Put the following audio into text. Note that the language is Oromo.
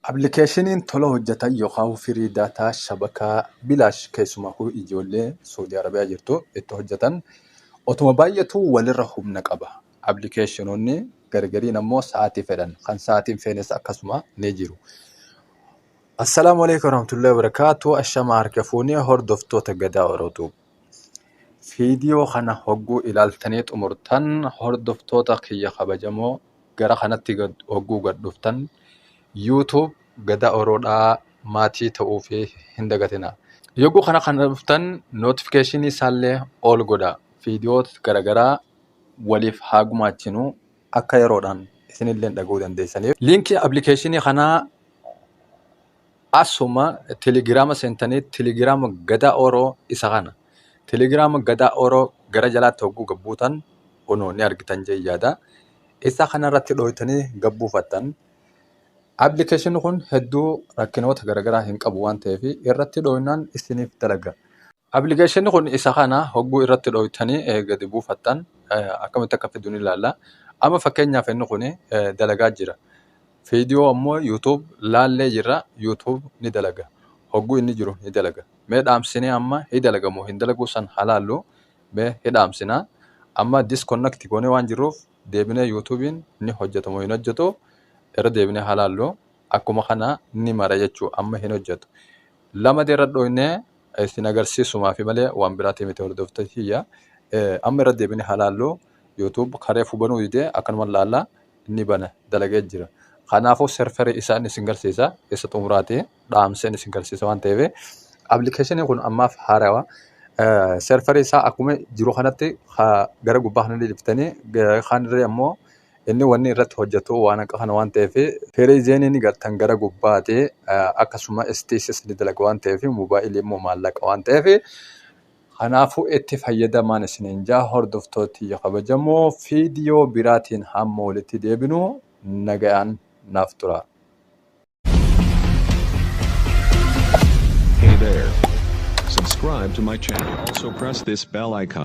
Appilikeeshiniin tola hojjetan yookaan firii daataa shabakaa bilaash keessumaa ijoollee Saudi Arabiyaa jirtu itti hojjetan otuma baay'atuu walirra humna qaba. Appilikeeshinoonni gargariin ammoo sa'aatii fedhan kan sa'aatiin feenes akkasuma ni jiru. Assalaamu alaikum warahmatullahi wabarakatuh. Ashama harka fuunee hordoftoota gadaa Orootu. Viidiyoo kana hogguu ilaaltanii xumurtan hordoftoota kiyya kabajamoo gara kanatti hogguu gad dhuftan YouTube gadaa Oroodhaa maatii ta'uu fi hin dagatina. Yogguu kana kan dhuftan notifiikeeshinii isaallee ol godha. Viidiyoo garagaraa waliif haa gumaachinu akka yeroodhaan isinillee dhaga'uu dandeessaniif. Liinkii appilikeeshinii kanaa asuma telegiraama seentanii telegiraama gadaa Oroo isa kana. Telegiraama gadaa Oroo gara jalaatti hogguu gabbuutan onoo ni argitan jee yaada. Isa kanarratti dhooytanii gabbuufattan. Appilikeeshiniin kun hedduu rakkinoota garagaraa hin qabu waan ta'eef irratti dhooynaan isiniif dalaga. Appilikeeshiniin kun isa kana hogguu irratti dhooytanii gadi buufattan akkamitti akka fiduun ilaalla. Amma fakkeenyaaf inni kun dalagaa jira. Viidiyoo ammoo YouTube laallee jirra. YouTube ni dalaga. Hogguu inni jiru ni dalaga. Mee dhaamsinee amma hin dalagamu hin dalagu san halaallu mee hidhaamsina. Amma disconnect goonee waan jirruuf deebinee YouTubein ni hojjetamu hin hojjetu. Irra deebinee halaallu akkuma kana ni mara jechuu amma hin hojjetu. Lama deerra dhooynee isin agarsiisumaa fi malee waan biraatii miti hordoftootiyya. Amma irra deebinee halaallu YouTube karee fubanuu didee akkanuma laallaa ni bana dalagee jira. Kanaafuu serverii isaan isin garsiisa isa xumuraati dhaamseen isin garsiisa waan ta'eef appilikeeshiniin kun ammaaf haarawaa. Serverii isaa akkuma jiru kanatti gara gubbaa kana liftanii kanarree ammoo inni wanni irratti hojjetu waan akka kana waan ta'eef fereezeeniin gartan gara gubbaati akkasuma istiisis ni dalaga waan ta'eef moobaayilii immoo maallaqa waan ta'eef kanaafuu itti fayyadamaan isiniin jaa hordoftooti kabajamoo viidiyoo biraatiin hamma walitti deebinu nagayaan naaf tura. Hey there. Subscribe to my channel. Also press this bell icon.